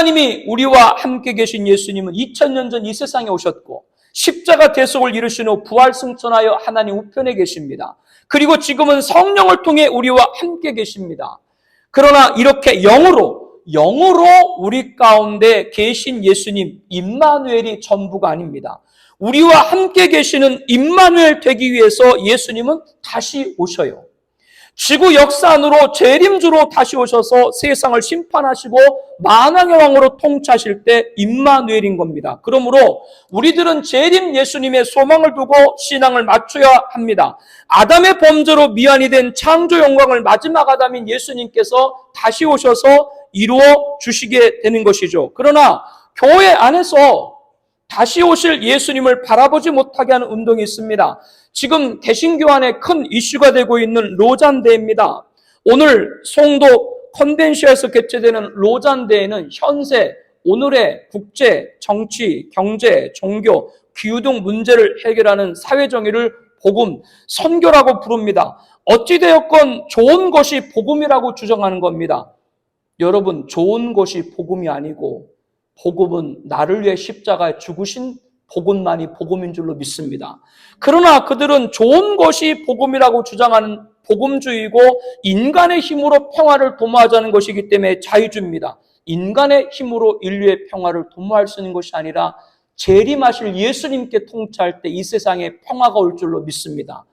하나님이 우리와 함께 계신 예수님은 2000년 전 이 세상에 오셨고 십자가 대속을 이루신 후 부활 승천하여 하나님 우편에 계십니다. 그리고 지금은 성령을 통해 우리와 함께 계십니다. 그러나 이렇게 영으로 우리 가운데 계신 예수님 임마누엘이 전부가 아닙니다. 우리와 함께 계시는 임마누엘 되기 위해서 예수님은 다시 오셔요. 지구 역사안으로 재림주로 다시 오셔서 세상을 심판하시고 만왕의 왕으로 통치하실 때 임마누엘인 겁니다. 그러므로 우리들은 재림 예수님의 소망을 두고 신앙을 맞춰야 합니다. 아담의 범죄로 미안이 된 창조 영광을 마지막 아담인 예수님께서 다시 오셔서 이루어 주시게 되는 것이죠. 그러나 교회 안에서 다시 오실 예수님을 바라보지 못하게 하는 운동이 있습니다. 지금 개신교 안에 큰 이슈가 되고 있는 로잔대회입니다. 오늘 송도 컨벤션에서 개최되는 로잔대회는 현세, 오늘의 국제, 정치, 경제, 종교, 기후 등 문제를 해결하는 사회정의를 복음, 선교라고 부릅니다. 어찌되었건 좋은 것이 복음이라고 주장하는 겁니다. 여러분, 좋은 것이 복음이 아니고 복음은 나를 위해 십자가에 죽으신 복음만이 복음인 줄로 믿습니다. 그러나 그들은 좋은 것이 복음이라고 주장하는 복음주의고 인간의 힘으로 평화를 도모하자는 것이기 때문에 자유주의입니다. 인간의 힘으로 인류의 평화를 도모할 수 있는 것이 아니라 재림하실 예수님께 통치할 때 이 세상에 평화가 올 줄로 믿습니다.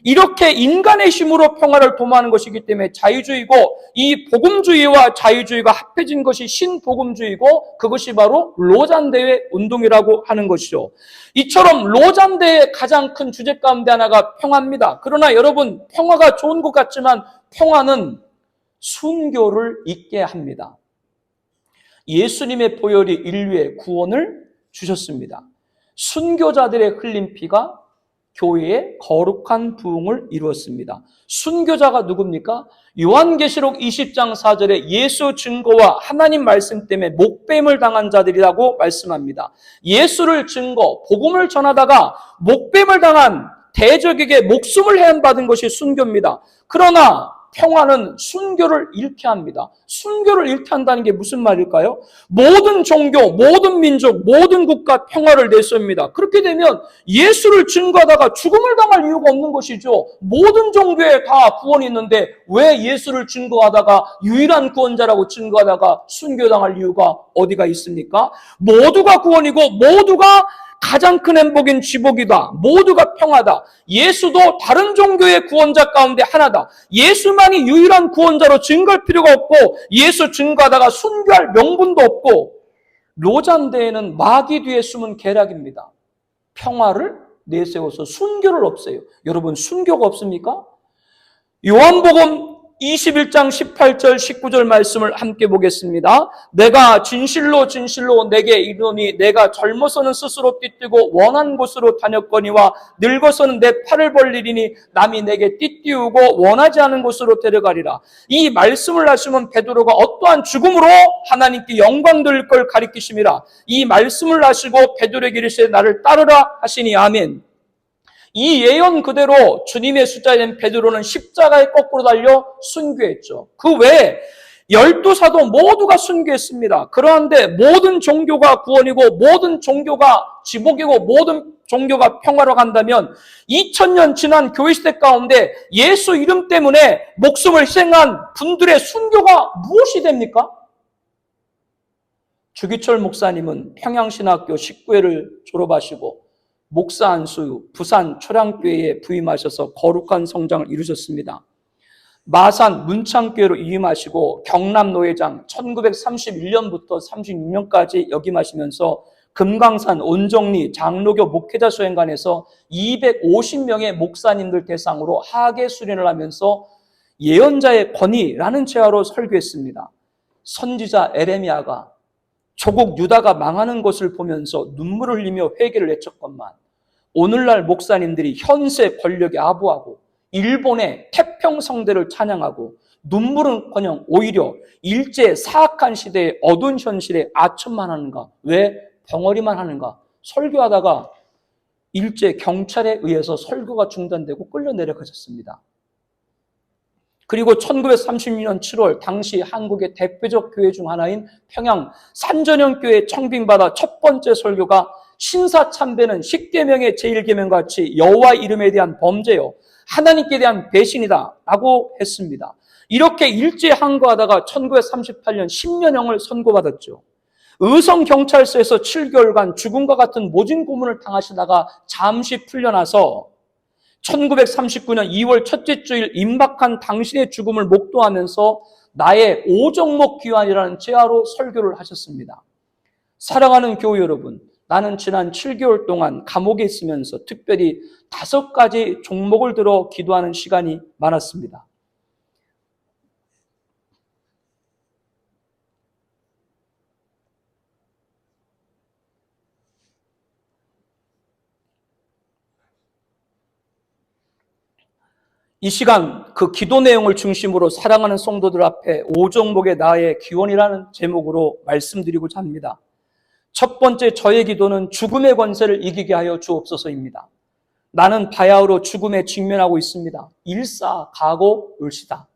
이렇게 인간의 힘으로 평화를 도모하는 것이기 때문에 자유주의고 이 복음주의와 자유주의가 합해진 것이 신복음주의고 그것이 바로 로잔대회 운동이라고 하는 것이죠. 이처럼 로잔대회의 가장 큰 주제 가운데 하나가 평화입니다. 그러나 여러분, 평화가 좋은 것 같지만 평화는 순교를 잊게 합니다. 예수님의 보혈이 인류의 구원을 주셨습니다. 순교자들의 흘린 피가 교회의 거룩한 부흥을 이루었습니다. 순교자가 누굽니까? 요한계시록 20장 4절에 예수 증거와 하나님 말씀 때문에 목뱀을 당한 자들이라고 말씀합니다. 예수를 증거, 복음을 전하다가 목뱀을 당한 대적에게 목숨을 해안받은 것이 순교입니다. 그러나 평화는 순교를 잃게 합니다. 순교를 잃게 한다는 게 무슨 말일까요? 모든 종교, 모든 민족, 모든 국가 평화를 내세웁니다. 그렇게 되면 예수를 증거하다가 죽음을 당할 이유가 없는 것이죠. 모든 종교에 다 구원이 있는데 왜 예수를 증거하다가 유일한 구원자라고 증거하다가 순교당할 이유가 어디가 있습니까? 모두가 구원이고 모두가 가장 큰 행복인 지복이다. 모두가 평화다. 예수도 다른 종교의 구원자 가운데 하나다. 예수만이 유일한 구원자로 증거할 필요가 없고 예수 증거하다가 순교할 명분도 없고 로잔대회는 마귀 뒤에 숨은 계략입니다. 평화를 내세워서 순교를 없애요. 여러분, 순교가 없습니까? 요한복음 21장 18절 19절 말씀을 함께 보겠습니다. 내가 진실로 진실로 내게 이르노니 내가 젊어서는 스스로 띠뛰고 원한 곳으로 다녔거니와 늙어서는 내 팔을 벌리리니 남이 내게 띠띠우고 원하지 않은 곳으로 데려가리라. 이 말씀을 하시면 베드로가 어떠한 죽음으로 하나님께 영광 돌릴 걸 가리키심이라. 이 말씀을 하시고 베드로에게 이르시되 나를 따르라 하시니 아멘. 이 예언 그대로 주님의 숫자인 베드로는 십자가에 거꾸로 달려 순교했죠. 그 외에 12사도 모두가 순교했습니다. 그런데 모든 종교가 구원이고 모든 종교가 지복이고 모든 종교가 평화로 간다면 2000년 지난 교회시대 가운데 예수 이름 때문에 목숨을 희생한 분들의 순교가 무엇이 됩니까? 주기철 목사님은 평양신학교 19회를 졸업하시고 목사 안수 부산 초량교회에 부임하셔서 거룩한 성장을 이루셨습니다. 마산 문창교회로 이임하시고 경남 노회장 1931년부터 36년까지 역임하시면서 금강산 온정리 장로교 목회자 수행관에서 250명의 목사님들 대상으로 하계 수련을 하면서 예언자의 권위라는 제화로 설교했습니다. 선지자 에레미야가 조국 유다가 망하는 것을 보면서 눈물을 흘리며 회개를 외쳤건만 오늘날 목사님들이 현세 권력에 아부하고 일본의 태평성대를 찬양하고 눈물은커녕 오히려 일제 사악한 시대의 어두운 현실에 아첨만 하는가? 왜 벙어리만 하는가? 설교하다가 일제 경찰에 의해서 설교가 중단되고 끌려 내려가셨습니다. 그리고 1936년 7월 당시 한국의 대표적 교회 중 하나인 평양 산전형교회 청빙받아 첫 번째 설교가 신사참배는 10계명의 제1계명 같이 여호와 이름에 대한 범죄요 하나님께 대한 배신이다 라고 했습니다. 이렇게 일제항거하다가 1938년 10년형을 선고받았죠. 의성경찰서에서 7개월간 죽음과 같은 모진 고문을 당하시다가 잠시 풀려나서 1939년 2월 첫째 주일 임박한 당신의 죽음을 목도하면서 나의 오정목 귀환이라는 제화로 설교를 하셨습니다. 사랑하는 교우 여러분, 나는 지난 7개월 동안 감옥에 있으면서 특별히 5가지 종목을 들어 기도하는 시간이 많았습니다. 이 시간 그 기도 내용을 중심으로 사랑하는 성도들 앞에 5종목의 나의 기원이라는 제목으로 말씀드리고자 합니다. 첫 번째 저의 기도는 죽음의 권세를 이기게 하여 주옵소서입니다. 나는 바야흐로 죽음에 직면하고 있습니다. 일사가고 을시다.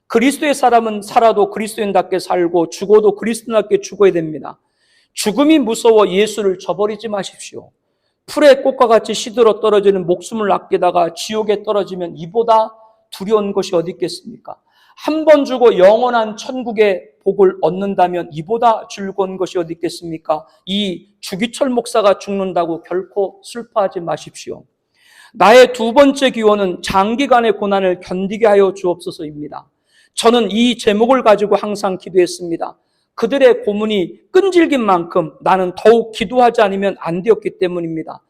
그리스도의 사람은 살아도 그리스도인답게 살고 죽어도 그리스도인답게 죽어야 됩니다. 죽음이 무서워 예수를 저버리지 마십시오. 풀의 꽃과 같이 시들어 떨어지는 목숨을 아끼다가 지옥에 떨어지면 이보다 두려운 것이 어디 있겠습니까? 한 번 죽어 영원한 천국의 복을 얻는다면 이보다 즐거운 것이 어디 있겠습니까? 이 주기철 목사가 죽는다고 결코 슬퍼하지 마십시오. 나의 두 번째 기원은 장기간의 고난을 견디게 하여 주옵소서입니다. 저는 이 제목을 가지고 항상 기도했습니다. 그들의 고문이 끈질긴 만큼 나는 더욱 기도하지 않으면 안 되었기 때문입니다.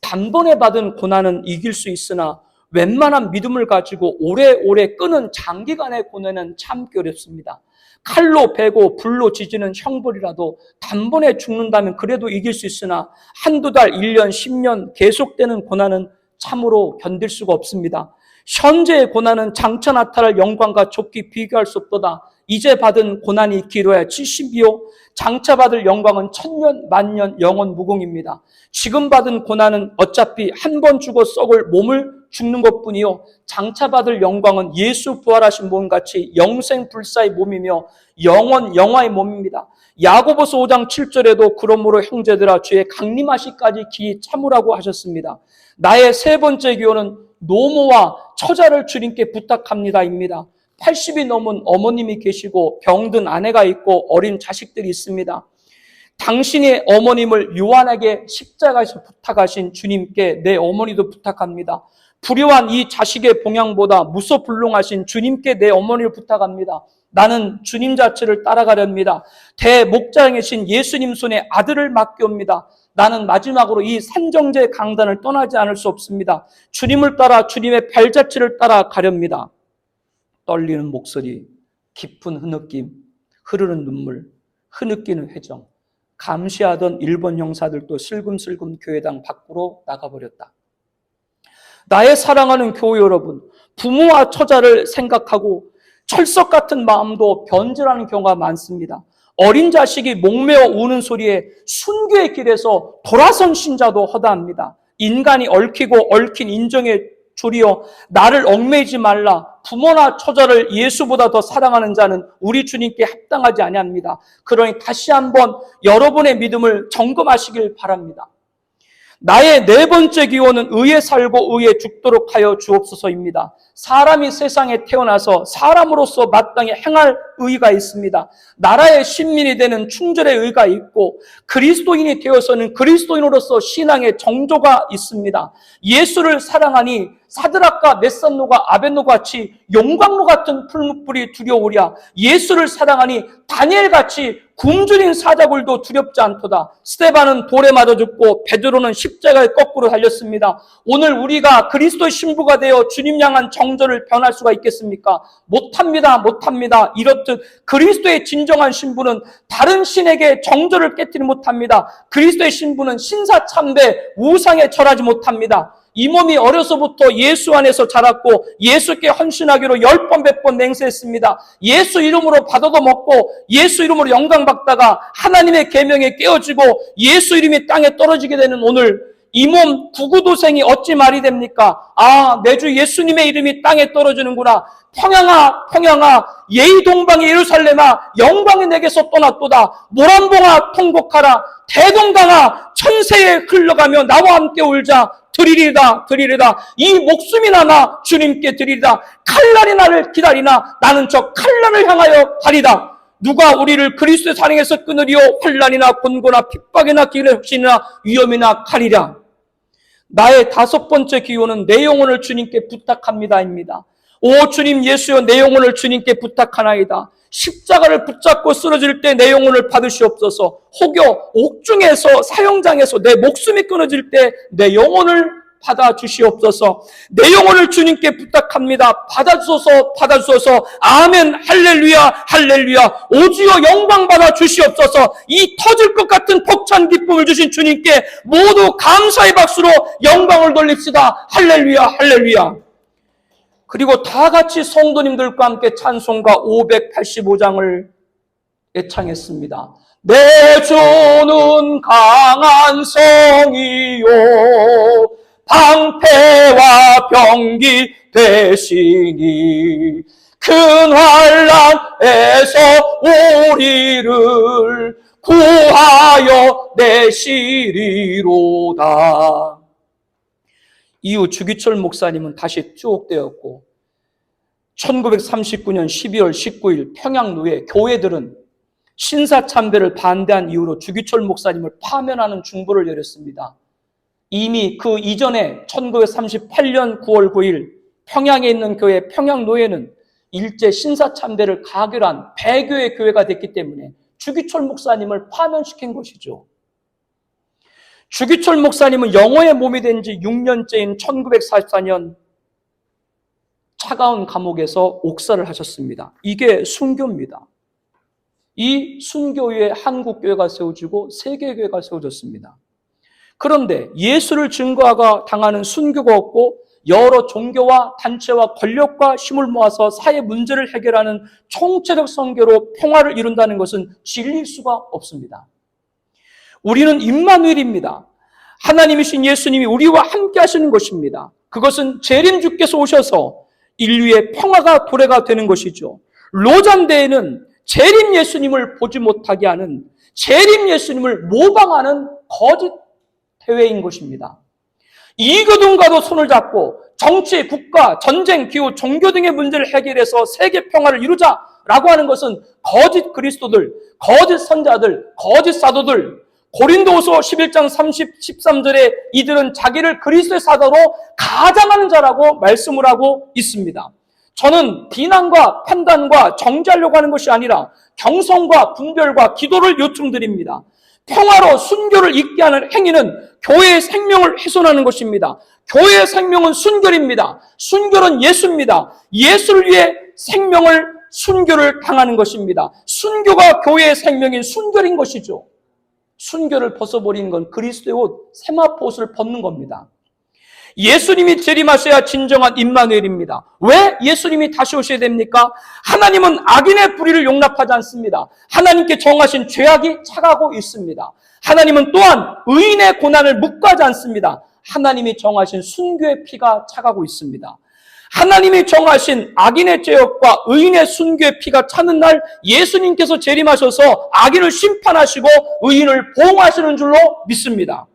단번에 받은 고난은 이길 수 있으나 웬만한 믿음을 가지고 오래오래 끄는 장기간의 고난은 참기 어렵습니다. 칼로 베고 불로 지지는 형벌이라도 단번에 죽는다면 그래도 이길 수 있으나 한두 달, 1년, 10년 계속되는 고난은 참으로 견딜 수가 없습니다. 현재의 고난은 장차 나타날 영광과 좋게 비교할 수 없도다. 이제 받은 고난이 길어야 70이요 장차 받을 영광은 천년 만년 영원 무궁입니다. 지금 받은 고난은 어차피 한 번 죽어 썩을 몸을 죽는 것뿐이요 장차 받을 영광은 예수 부활하신 몸같이 영생 불사의 몸이며 영원 영화의 몸입니다. 야고보서 5장 7절에도 그러므로 형제들아 주의 강림하시까지 기이 참으라고 하셨습니다. 나의 세 번째 기호는 노모와 처자를 주님께 부탁합니다입니다. 80이 넘은 어머님이 계시고 병든 아내가 있고 어린 자식들이 있습니다. 당신의 어머님을 요한에게 십자가에서 부탁하신 주님께 내 어머니도 부탁합니다. 불효한 이 자식의 봉양보다 무소불능하신 주님께 내 어머니를 부탁합니다. 나는 주님 자체를 따라가렵니다. 대목자이신 예수님 손에 아들을 맡겨옵니다. 나는 마지막으로 이 산정제 강단을 떠나지 않을 수 없습니다. 주님을 따라 주님의 발자취를 따라가렵니다. 떨리는 목소리, 깊은 흐느낌, 흐르는 눈물, 흐느끼는 회정. 감시하던 일본 형사들도 슬금슬금 교회당 밖으로 나가버렸다. 나의 사랑하는 교우 여러분, 부모와 처자를 생각하고 철석 같은 마음도 변질하는 경우가 많습니다. 어린 자식이 목매어 우는 소리에 순교의 길에서 돌아선 신자도 허다합니다. 인간이 얽히고 얽힌 인정에 조리어 나를 얽매이지 말라. 부모나 처자를 예수보다 더 사랑하는 자는 우리 주님께 합당하지 아니합니다. 그러니 다시 한번 여러분의 믿음을 점검하시길 바랍니다. 나의 네 번째 기원은 의에 살고 의에 죽도록 하여 주옵소서입니다. 사람이 세상에 태어나서 사람으로서 마땅히 행할 의가 있습니다. 나라의 신민이 되는 충절의 의가 있고 그리스도인이 되어서는 그리스도인으로서 신앙의 정조가 있습니다. 예수를 사랑하니 사드락과 메산노가 아벳노 같이 용광로 같은 풀무불이 두려우랴. 예수를 사랑하니 다니엘같이 굶주린 사자굴도 두렵지 않도다. 스데반은 돌에 맞아 죽고 베드로는 십자가에 거꾸로 달렸습니다. 오늘 우리가 그리스도의 신부가 되어 주님 향한 정절을 변할 수가 있겠습니까? 못합니다. 못합니다. 이렇듯 그리스도의 진정한 신부는 다른 신에게 정절을 깨뜨리지 못합니다. 그리스도의 신부는 신사참배 우상에 절하지 못합니다. 이 몸이 어려서부터 예수 안에서 자랐고 예수께 헌신하기로 10번 100번 맹세했습니다. 예수 이름으로 받아도 먹고 예수 이름으로 영광 받다가 하나님의 계명에 깨어지고 예수 이름이 땅에 떨어지게 되는 오늘 이 몸 구구도생이 어찌 말이 됩니까? 아, 내 주 예수님의 이름이 땅에 떨어지는구나. 평양아, 평양아, 예의 동방의 예루살렘아, 영광이 내게서 떠났도다. 모란봉아, 통곡하라. 대동강아, 천세에 흘러가며 나와 함께 울자. 드리리다, 드리리다. 이 목숨이 나나 주님께 드리리다. 칼날이 나를 기다리나 나는 저 칼날을 향하여 가리다. 누가 우리를 그리스도의 사랑에서 끊으리요? 환난이나 곤고나 핍박이나 기근의 혁신이나 위험이나 칼이라. 나의 5번째 기호는 내 영혼을 주님께 부탁합니다입니다. 오 주님 예수여, 내 영혼을 주님께 부탁하나이다. 십자가를 붙잡고 쓰러질 때 내 영혼을 받으시옵소서. 혹여 옥중에서 사형장에서 내 목숨이 끊어질 때 내 영혼을 받아주시옵소서. 내 영혼을 주님께 부탁합니다. 받아주소서, 받아주소서. 아멘, 할렐루야, 할렐루야. 오주여 영광 받아 주시옵소서. 이 터질 것 같은 벅찬 기쁨을 주신 주님께 모두 감사의 박수로 영광을 돌립시다. 할렐루야, 할렐루야. 그리고 다 같이 성도님들과 함께 찬송가 585장을 애창했습니다. 내 주는 강한 성이요 방패와 병기 되시니 큰 환난에서 우리를 구하여 내시리로다. 이후 주기철 목사님은 다시 투옥되었고 1939년 12월 19일 평양로에 교회들은 신사참배를 반대한 이유로 주기철 목사님을 파면하는 중보를 내렸습니다. 이미 그 이전에 1938년 9월 9일 평양에 있는 교회 평양노예는 일제 신사참배를 가결한 배교의 교회가 됐기 때문에 주기철 목사님을 파면시킨 것이죠. 주기철 목사님은 영어의 몸이 된 지 6년째인 1944년 차가운 감옥에서 옥살을 하셨습니다. 이게 순교입니다. 이 순교 후에 한국교회가 세워지고 세계교회가 세워졌습니다. 그런데 예수를 증거하고 당하는 순교가 없고 여러 종교와 단체와 권력과 힘을 모아서 사회 문제를 해결하는 총체적 선교로 평화를 이룬다는 것은 진리일 수가 없습니다. 우리는 임마누엘입니다. 하나님이신 예수님이 우리와 함께 하시는 것입니다. 그것은 재림주께서 오셔서 인류의 평화가 도래가 되는 것이죠. 로잔대에는 재림 예수님을 보지 못하게 하는 재림 예수님을 모방하는 거짓 대회인 것입니다. 이교동과도 손을 잡고 정치, 국가, 전쟁, 기후, 종교 등의 문제를 해결해서 세계 평화를 이루자라고 하는 것은 거짓 그리스도들, 거짓 선자들, 거짓 사도들, 고린도후서 11장 13절에 이들은 자기를 그리스도의 사도로 가장하는 자라고 말씀을 하고 있습니다. 저는 비난과 판단과 정죄하려고 하는 것이 아니라 경성과 분별과 기도를 요청드립니다. 평화로 순교를 잊게 하는 행위는 교회의 생명을 훼손하는 것입니다. 교회의 생명은 순결입니다. 순결은 예수입니다. 예수를 위해 순교를 당하는 것입니다. 순교가 교회의 생명인 순결인 것이죠. 순교를 벗어버리는 건 그리스도의 옷, 세마포 옷을 벗는 겁니다. 예수님이 재림하셔야 진정한 임마누엘입니다. 왜 예수님이 다시 오셔야 됩니까? 하나님은 악인의 불의를 용납하지 않습니다. 하나님께 정하신 죄악이 차가고 있습니다. 하나님은 또한 의인의 고난을 묵과하지 않습니다. 하나님이 정하신 순교의 피가 차가고 있습니다. 하나님이 정하신 악인의 죄악과 의인의 순교의 피가 차는 날 예수님께서 재림하셔서 악인을 심판하시고 의인을 보호하시는 줄로 믿습니다.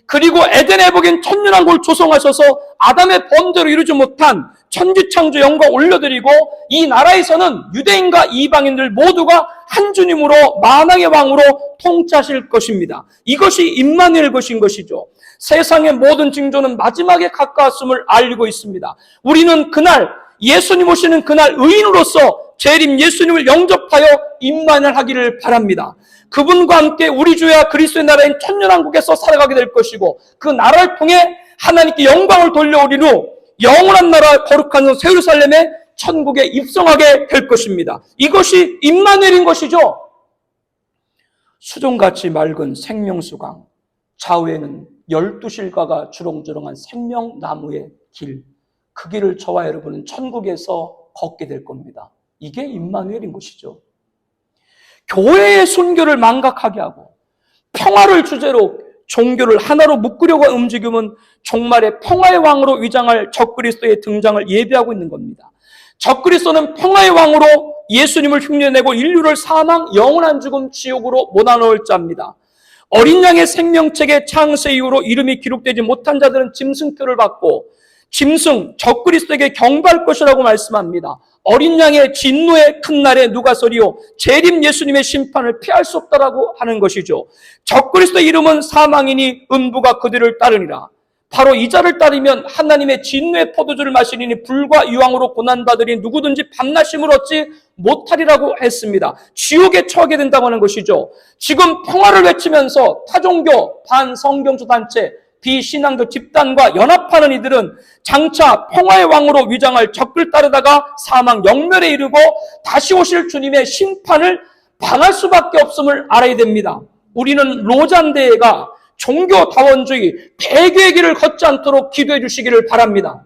그리고 에덴의 복인 천년왕국을 조성하셔서 아담의 범대로 이루지 못한 천지창조 영광 올려드리고 이 나라에서는 유대인과 이방인들 모두가 한 주님으로 만왕의 왕으로 통치하실 것입니다. 이것이 임마누엘 것인 것이죠. 세상의 모든 징조는 마지막에 가까웠음을 알리고 있습니다. 우리는 그날 예수님 오시는 그날 의인으로서 재림 예수님을 영접하여 임마누엘 하기를 바랍니다. 그분과 함께 우리 주야 그리스도의 나라인 천년왕국에서 살아가게 될 것이고 그 나라를 통해 하나님께 영광을 돌려오린 후 영원한 나라 거룩한 새 예루살렘의 천국에 입성하게 될 것입니다. 이것이 임마누엘인 것이죠. 수종같이 맑은 생명수강, 좌우에는 12실과가 주렁주렁한 생명나무의 길, 그 길을 저와 여러분은 천국에서 걷게 될 겁니다. 이게 임마누엘인 것이죠. 교회의 순교를 망각하게 하고 평화를 주제로 종교를 하나로 묶으려고 한 움직임은 종말의 평화의 왕으로 위장할 적그리스도의 등장을 예비하고 있는 겁니다. 적그리스도는 평화의 왕으로 예수님을 흉내내고 인류를 사망, 영원한 죽음, 지옥으로 몰아넣을 자입니다. 어린 양의 생명책의 창세 이후로 이름이 기록되지 못한 자들은 짐승표를 받고 짐승, 적그리스도에게 경배할 것이라고 말씀합니다. 어린 양의 진노의 큰 날에 누가 서리요 재림 예수님의 심판을 피할 수 없다라고 하는 것이죠. 적그리스도의 이름은 사망이니 음부가 그들을 따르니라. 바로 이 자를 따르면 하나님의 진노의 포도주를 마시니 불과 유황으로 고난받으니 누구든지 밤낮임을 얻지 못하리라고 했습니다. 지옥에 처하게 된다고 하는 것이죠. 지금 평화를 외치면서 타종교, 반성경주 단체, 비신앙교 집단과 연합하는 이들은 장차 평화의 왕으로 위장할 적을 따르다가 사망 영멸에 이르고 다시 오실 주님의 심판을 당할 수밖에 없음을 알아야 됩니다. 우리는 로잔대회가 종교다원주의, 배교의 길을 걷지 않도록 기도해 주시기를 바랍니다.